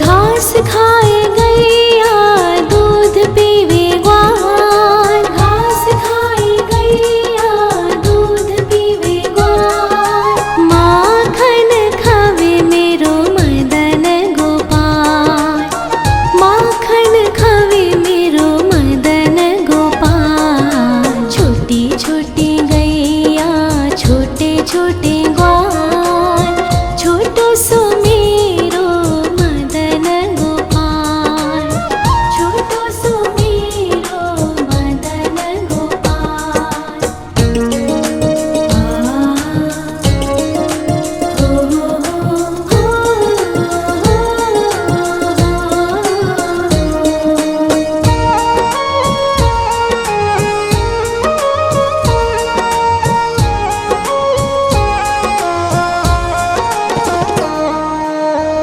घास खाए गैया दूध पीवे ग्वाल, घास खाए गैया दूध पीवे ग्वाल। माखन खावे मेरो मदन गोपाल, माखन खावे मेरो मदन गोपाल। छोटी छोटी गैया छोटे छोटे ग्वाल, छोटो सो मेरो मदन गोपाल, छोटो सो मेरो मदन गोपाल।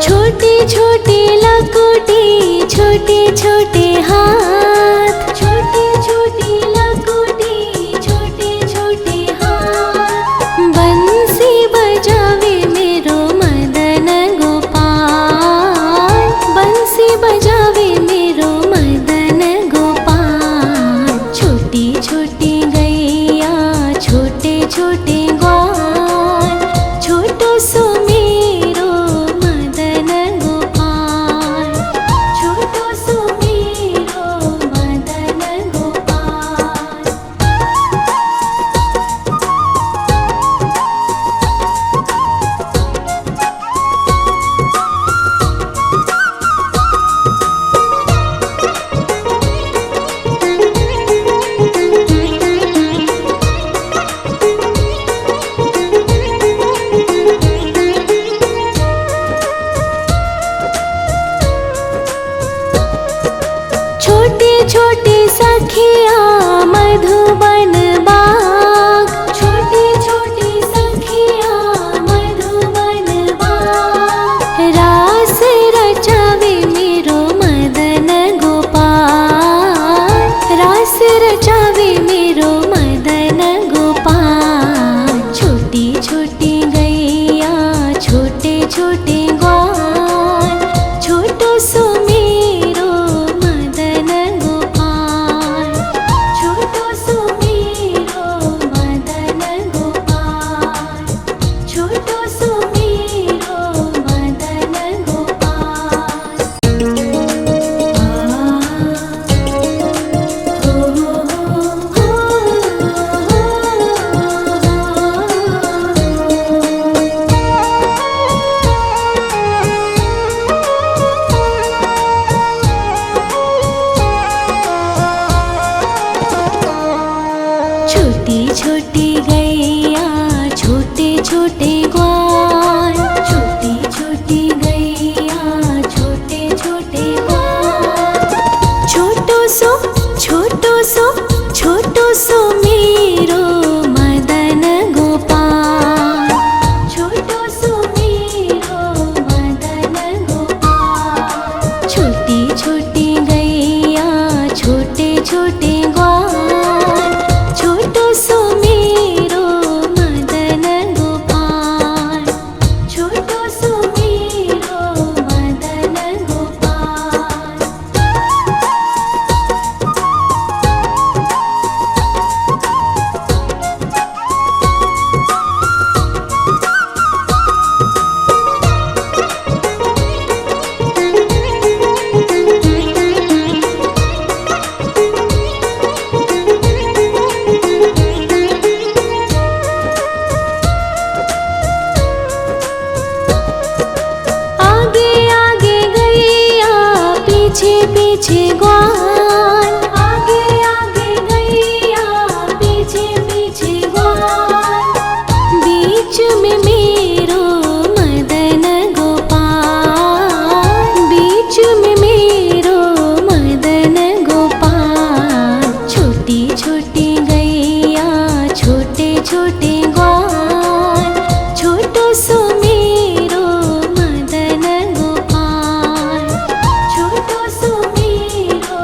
छोटी छोटी लकुटी छोटे छोटे हाथ, छोटी छोटी लकुटी छोटे छोटे हाथ। बंसी बजावे मेरो मदन गोपाल, बंसी बजावे मेरो मदन गोपाल। छोटी छोटी गैया छोटे छोटे ग्वाल, छोटो सो मेरो मदन गोपाल, छोटो सो मेरो मदन गोपाल। छोटे छोटे सखिया मधुबन बाग, छोटे छोटे सखिया मधुबन बाग। रास रचावे मेरो मदन गोपाल, रास रचावे मेरो मदन गोपाल। छोटी छोटी गैया छोटे छोटे ग्वाल, छोटो सो मेरो मदन गोपाल, छोटो सो मेरो मदन गोपाल, छोटो सो मेरो मदन गोपाल। छोटी छोटी गैया छोटे छोटे ग्वाल, छोटी छोटी गैया छोटे छोटे ग्वाल। छोटो सो छोटो सो छोटो सो मेरो मदन गोपाल, छोटो सो मेरो मदन गोपाल। छोटी छोटी गैया छोटे छोटे ग्वाल, छोटो सो मेरो मदन गोपाल, छोटो सो मेरो मदन गोपाल। आगे आगे गैया पीछे पीछे ग्वाल, आगे आगे गैया पीछे पीछे ग्वाल। बीच में मेरो मदन गोपाल, बीच में मेरो मदन गोपाल। छोटी छोटी गैया छोटे छोटे ग्वाल, छोटो सो मेरो मदन गोपाल, छोटो सो मेरो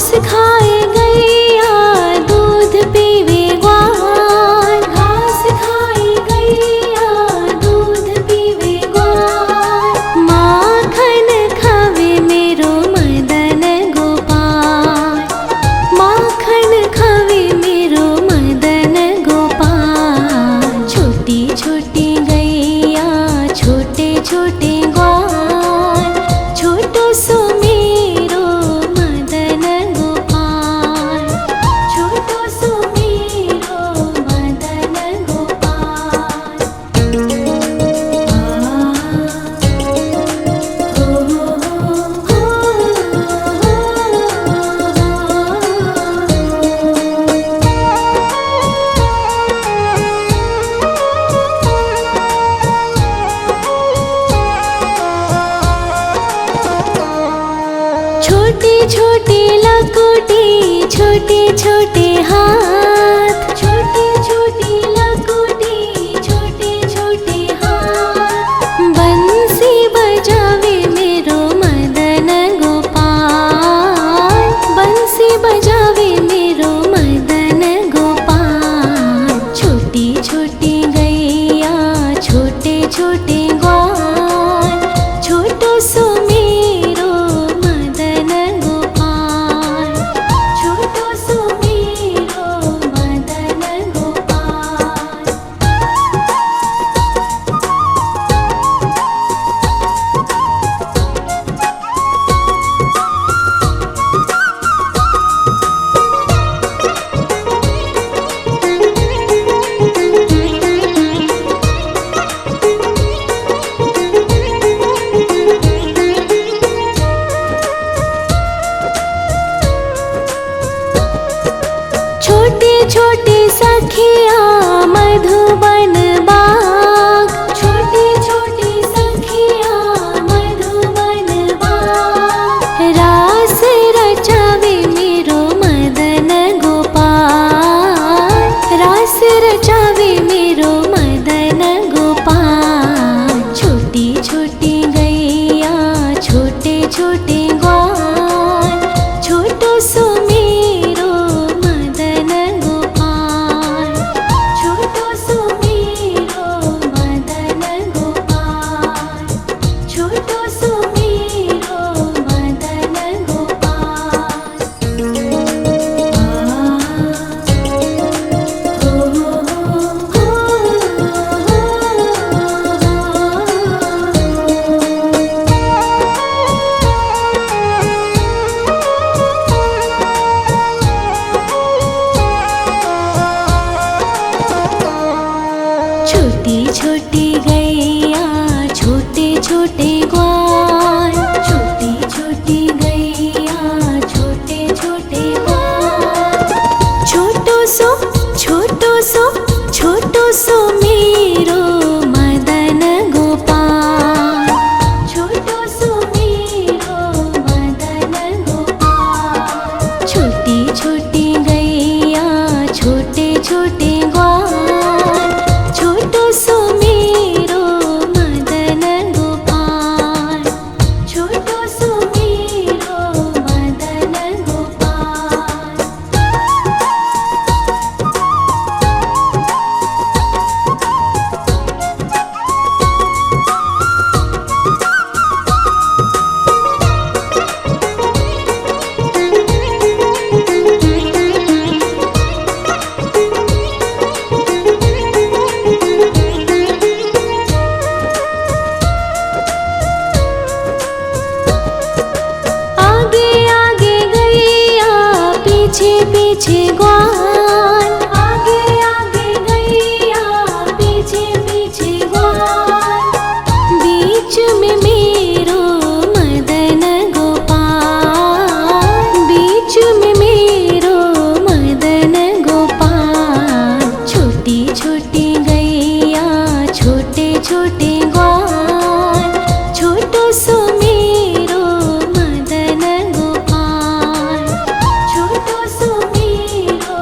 घास खाए गैया दूध पीवे ग्वाल, घास खाए गैया दूध पीवे ग्वाल, माखन खावे मेरो मदन गोपाल, माखन खावे मेरो मदन गोपाल। छोटी छोटी गैया छोटे छोटे ग्वाल, छोटो सो मेरो मदन गोपाल, छोटो सो मेरो मदन गोपाल। छोटे छोटे लकोटी छोटे छोटे हाथ, छोटे छोटे लकोटी छोटे छोटे हाथ, बंसी बजावे मेरो मदन गोपाल, बंसी बजावे मेरो मदन गोपाल। छोटी छोटी गैया छोटे छोटे ग्वाल, छोटो सो मेरो मदन गोपाल, छोटो सो मेरो मदन गोपाल। छोटे छोटे सखिया मधुबन बाग, छोटे छोटे सखिया मधुबन बाग, रास रचावे मेरो मदन गोपाल, रास रचावे मेरो मदन गोपाल। छोटी छोटी गैया छोटे छोटे ग्वाल, छोटो सो मेरो मदन गोपाल, छोटो सो मेरो मदन गोपाल, छोटो सो मेरो मदन गोपाल। छोटी छोटी गैया छोटे छोटे ग्वाल, छोटी छोटी गैया छोटे छोटे ग्वाल, छोटो सो छोटो सो छोटो सो मेरो मदन गोपाल, छोटो सो मेरो मदन गोपाल। छोटी छोटी गैया छोटे छोटे ग्वाल, छोटो सो मेरो मदन गोपाल, छोटो सो मेरो मदन गोपाल। आगे आगे गैया पीछे पीछे ग्वाल, आगे आगे गैया पीछे पीछे ग्वाल, बीच में मेरो मदन गोपाल, बीच में मेरो मदन गोपाल। छोटी छोटी गैया छोटे छोटे ग्वाल, छोटो सो मेरो मदन गोपाल, छोटो सो मेरो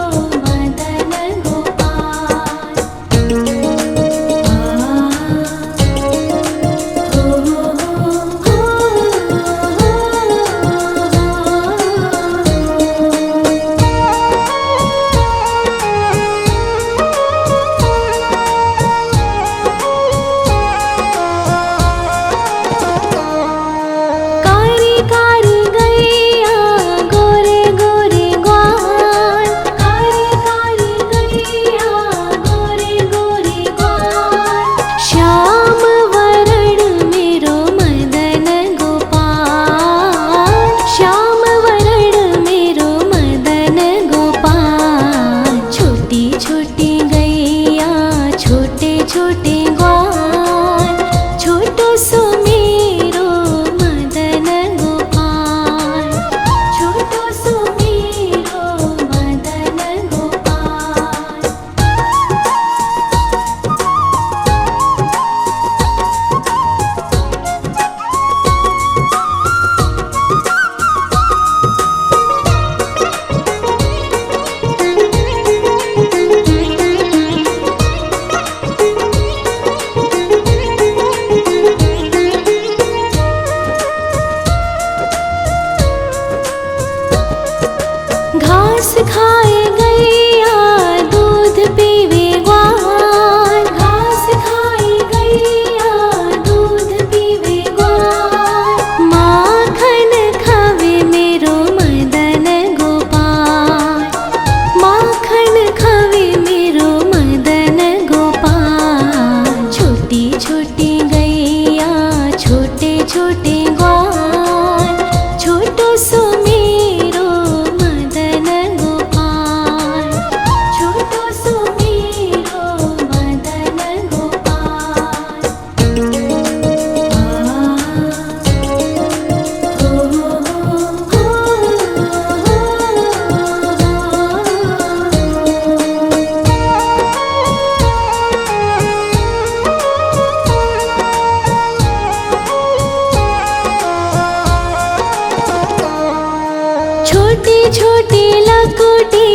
छोटे छोटे लकोटे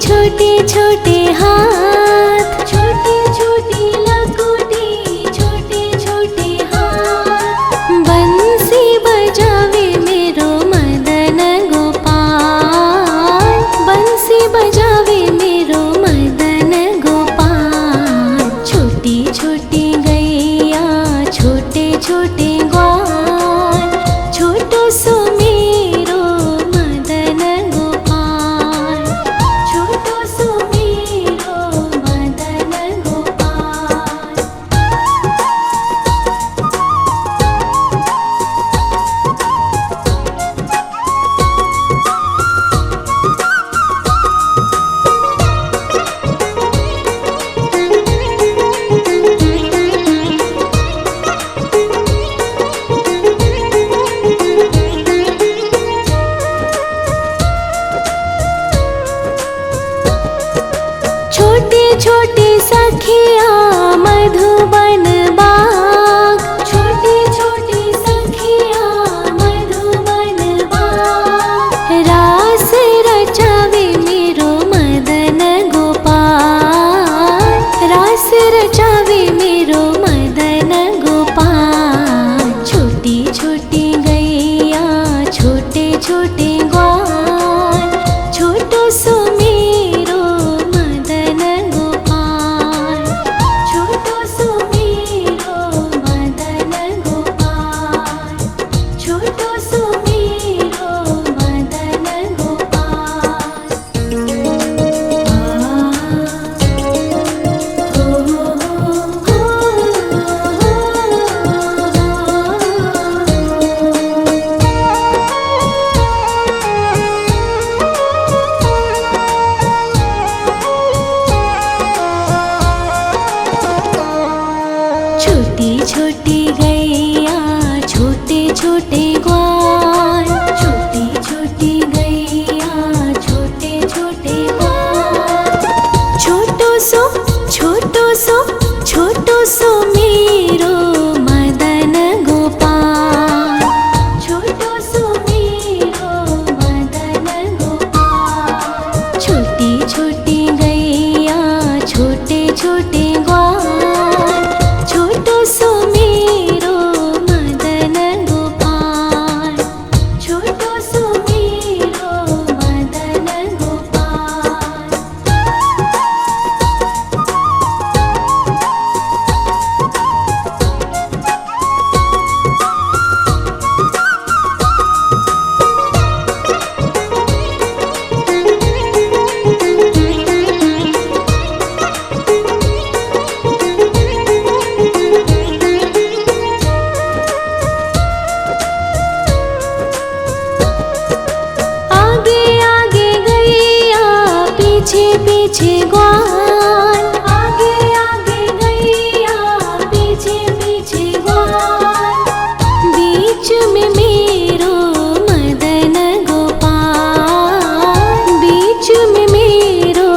छोटे छोटे हाथ, छोटे छोटे लकोटे छोटे छोटे हाथ। बंसी बजावे मेरो मदन गोपाल, बंसी बजावे मेरो मदन गोपाल। छोटी छोटी गैया छोटे छोटे ग्वाल, छोटो सो मेरो मदन गोपाल, छोटो सो मेरो मदन गोपाल। छोटे छोटे सखिया मधुबन बाग, छोटे छोटे सखिया मधुबन बाग। रास रचावे मेरो मदन गोपाल, रास रचावे मेरो मदन गोपाल। छोटी छोटी गैया छोटे छोटे ग्वाल, छोटो सो मेरो मदन गोपाल, छोटो सो मेरो मदन गोपाल, छोटो सो मेरो मदन गोपाल। छोटी छोटी गैया छोटे छोटे ग्वाल, छोटी छोटी गैया छोटे छोटे ग्वाल। छोटो सो छोटो सो छोटो सो मेरो मदन गोपाल, छोटो सो मेरो मदन गोपाल। छोटी छोटी गैया छोटे छोटे ग्वाल, छोटो सो मेरो मदन गोपाल, छोटो सो मेरो मदन गोपाल। आगे आगे गैया पीछे पीछे ग्वाल, आगे आगे गैया पीछे पीछे ग्वाल। बीच में मेरो मदन गोपाल, बीच में मेरो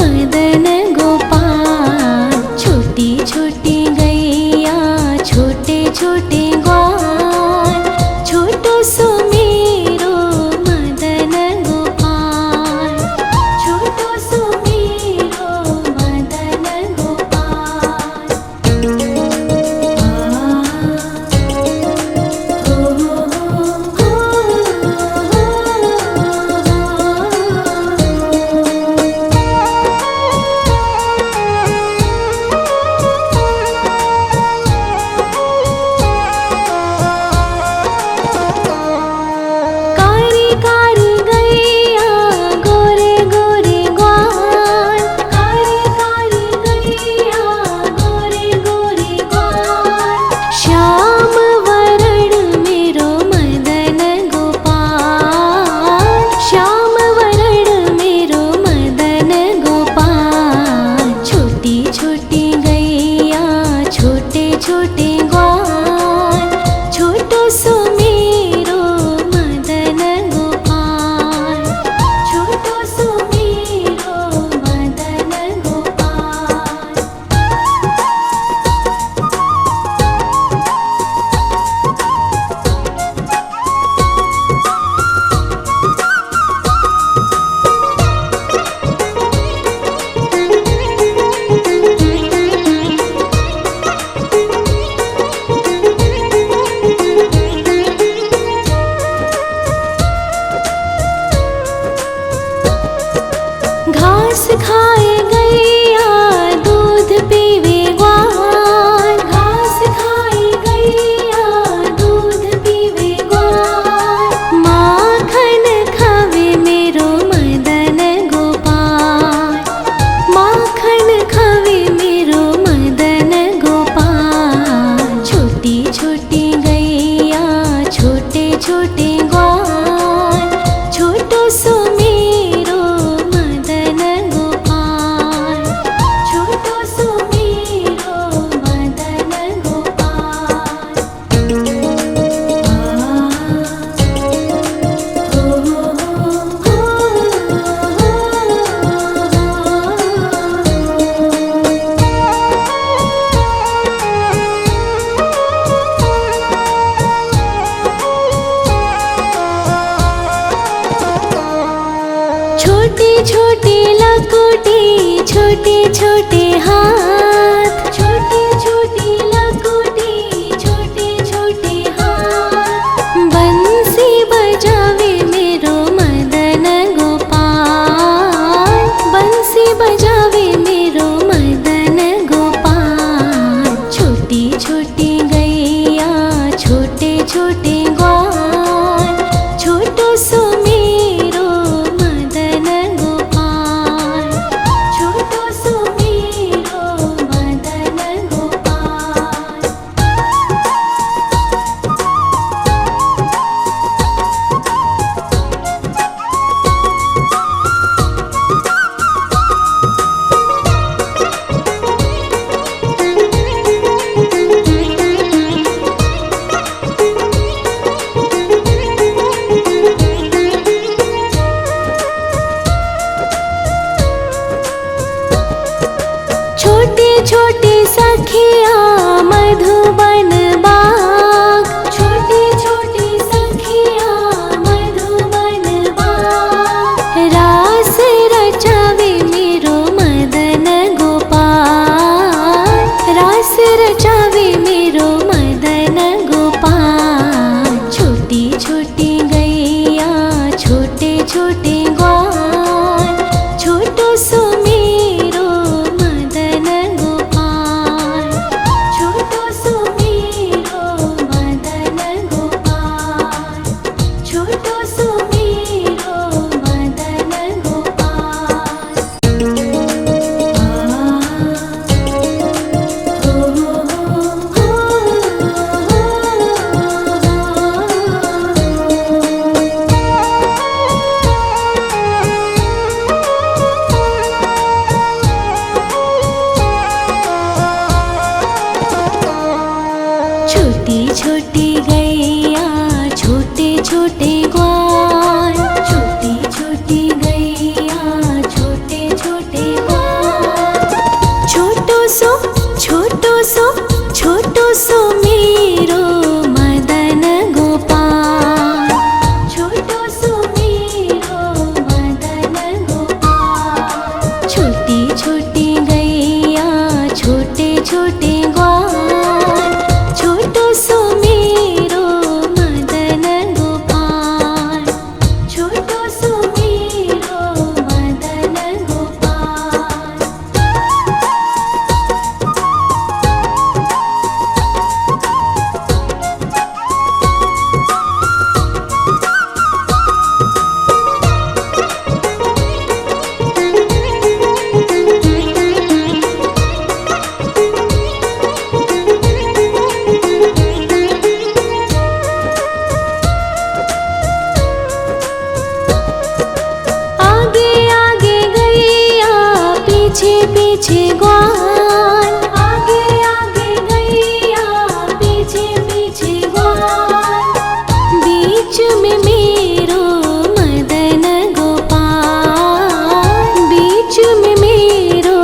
मदन गोपाल। छोटी छोटी गैया छोटे छोटे ग्वाल, छोटो सो मेरो मदन गोपाल, छोटो सो मेरो छोटी लकुटी छोटे छोटे हाथ, छोटी छोटी लकुटी छोटे छोटे हाथ। बंसी बजावे मेरो मदन गोपाल, बंसी बजावे मेरो मदन गोपाल। छोटी छोटी गैया छोटे छोटे ग्वाल, छोटो सो मेरो मदन गोपाल, छोटो सो मेरो मदन गोपाल। छोटी छोटी सखिया मधुबन बाग, छोटी छोटी सखिया मधुबन बाग। रास रचावे मेरो मदन गोपाल, रास रचावे मेरो मदन गोपाल। छोटी छोटी गैया छोटे छोटे ग्वाल, छोटो सो मेरो मदन गोपाल, छोटो सो मेरो मदन गोपाल, छोटो सो मेरो मदन गोपाल। छोटी छोटी गैया छोटे छोटे ग्वाल, छोटी छोटी गैया छोटे छोटे ग्वाल। छोटो सो छोटो सो छोटो सो मेरो मदन गोपाल, छोटो सो मेरो मदन गोपाल। छोटी छोटी गैया छोटे छोटे ग्वाल, छोटो सो मेरो मदन गोपाल, छोटो सो मेरो मदन गोपाल। आगे आगे गैया पीछे पीछे ग्वाल, आगे आगे गैया पीछे पीछे ग्वाल। बीच में मेरो मदन गोपाल, बीच में मेरो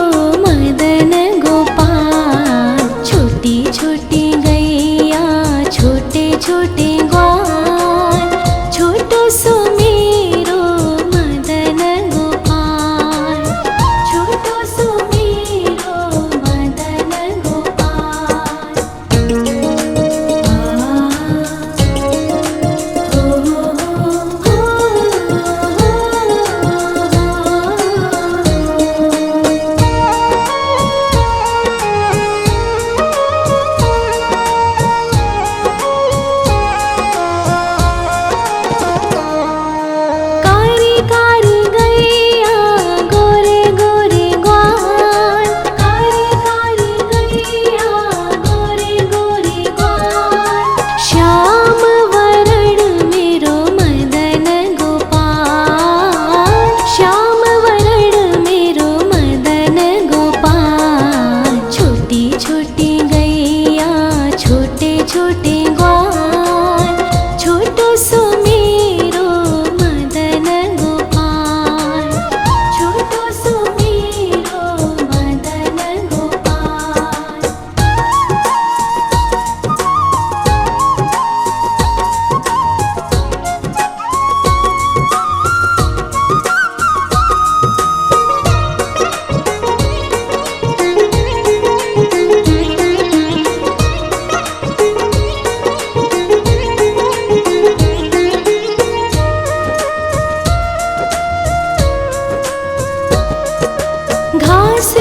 मदन गोपाल। छोटी छोटी गैया छोटे छोटे ग्वाल, छोटो सो मेरो मदन गोपाल, छोटो सो मेरो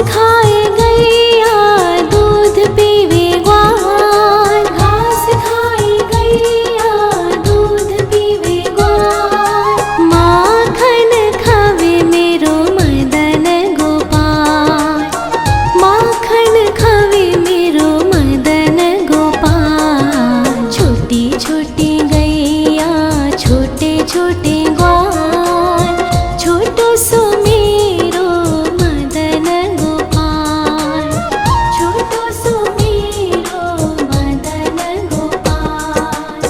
खाए गैया दूध पीवे ग्वाल, घास खाए गैया दूध पीवे ग्वाल, माखन खावे मेरो मदन गोपाल, माखन खावे मेरो मदन गोपाल। छोटी छोटी गैया छोटे छोटे ग्वाल, छोटो सो मेरो मदन गोपाल, छोटो सो मेरो मदन गोपाल।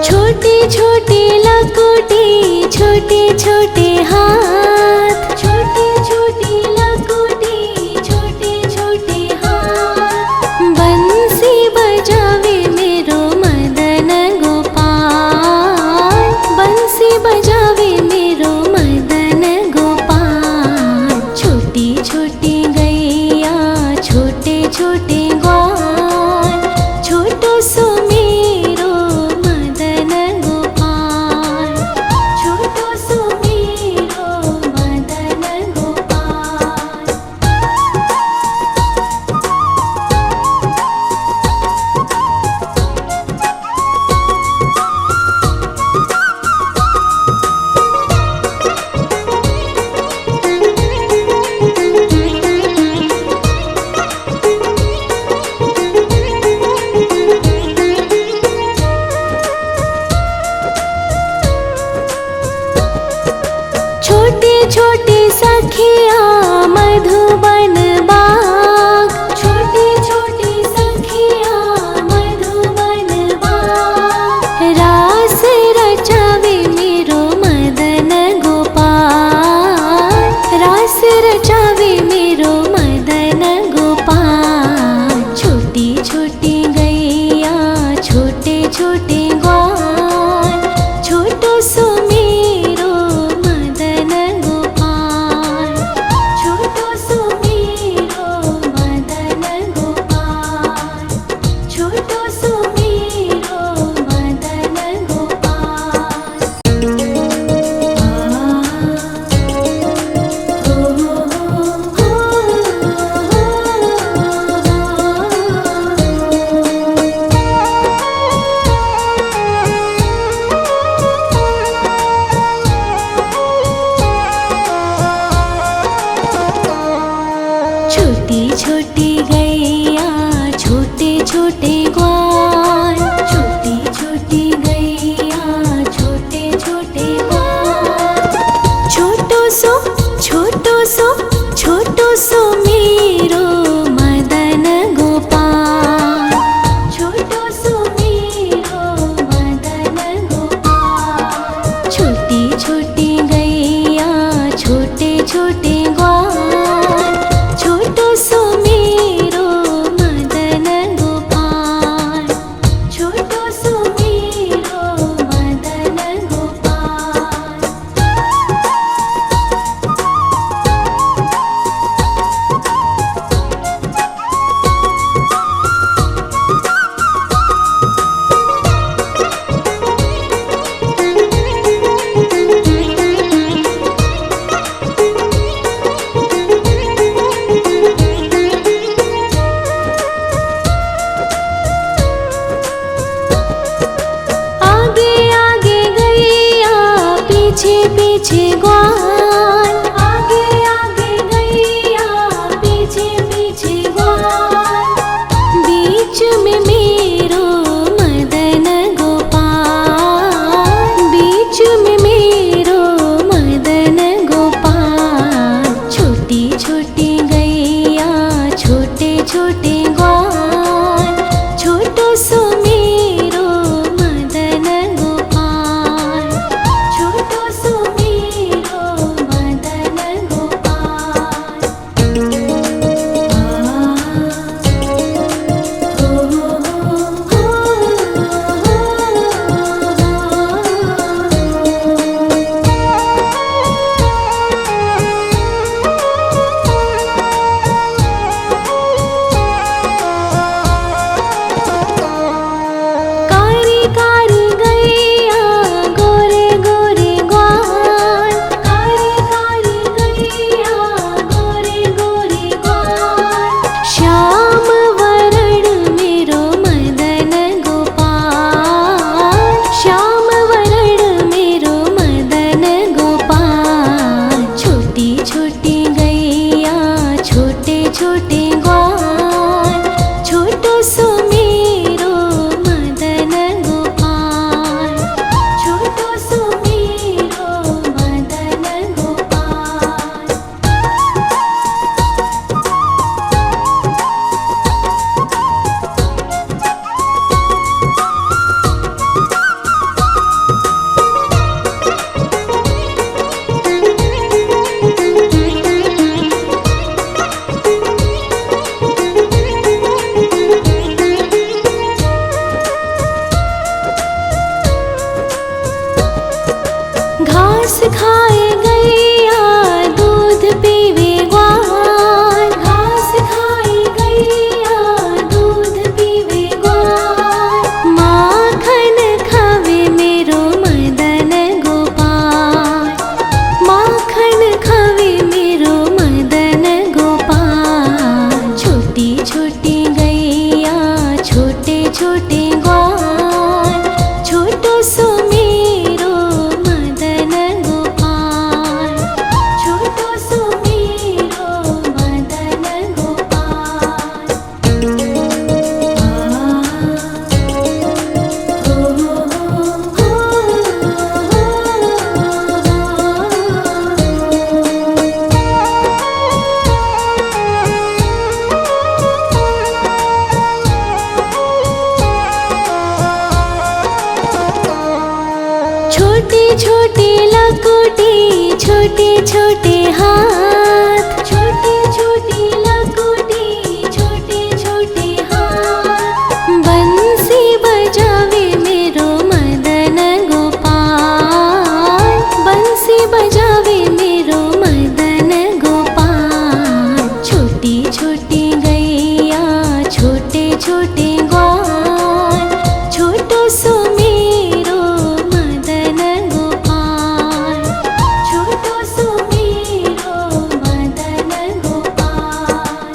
छोटी छोटी लकुटी छोटे छोटे हाथ, छोटी छोटी लकुटी छोटे छोटे हाथ, बंसी बजावे मेरो मदन गोपाल, बंसी बजावे मेरो मदन गोपाल। छोटी छोटी गैया छोटे छोटे ग्वाल, छोटो सो मेरो मदन गोपाल, छोटो सो मेरो मदन गोपाल। छोटे छोटे सखिया मधुबन बाग, छोटे छोटे सखिया मधुबन बाग, रास रचावे मेरो मदन गोपाल, रास रचावे मेरो मदन गोपाल। छोटी छोटी गैया छोटे छोटे ग्वाल, छोटो सो मेरो मदन गोपाल, छोटो सो मेरो मदन गोपाल, छोटो सो मेरो मदन गोपाल। छोटी छोटी गैया छोटे छोटे ग्वाल, छोटी छोटी गैया छोटे छोटे ग्वाल, छोटो सो छोटो सो मेरो मदन गोपाल, छोटो सो मेरो मदन गोपाल। छोटी छोटी गैया छोटे छोटे ग्वाल, छोटो सो मेरो मदन गोपाल, छोटो सो मेरो मदन गोपाल। आगे आगे गैया पीछे पीछे ग्वाल, आगे आगे गैया पीछे पीछे ग्वाल, बीच में मेरो मदन गोपाल, बीच में मेरो मदन गोपाल। छोटी छोटी गैया छोटे छोटे ग्वाल, छोटो सो मेरो मदन गोपाल, छोटो सो मेरो छोटी छोटी लकोटी छोटे छोटे हाथ, छोटी छोटी लकोटी छोटे छोटे हाथ। बंसी बजावे मेरो मदन गोपाल, बंसी बजावे मेरो मदन गोपाल। छोटी छोटी गैया छोटे छोटे ग्वाल, छोटो सो मेरो मदन गोपाल, छोटो सो मेरो मदन गोपाल।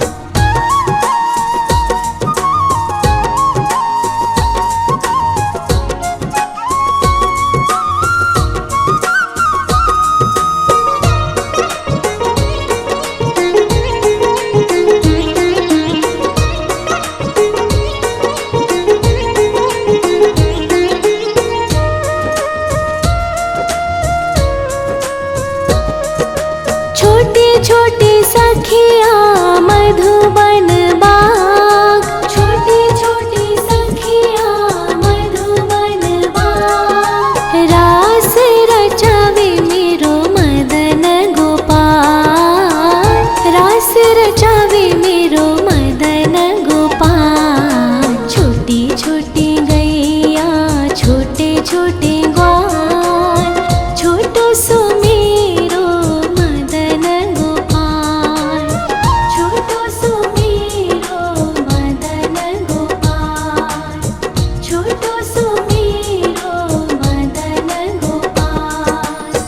छोटे छोटे सखिया मधुबन बाग, छोटे छोटे सखिया मधुबन बाग। रास रचावे मेरो मदन गोपाल, रास रचावे मेरो मदन गोपाल। छोटी छोटी गैया छोटे छोटे ग्वाल,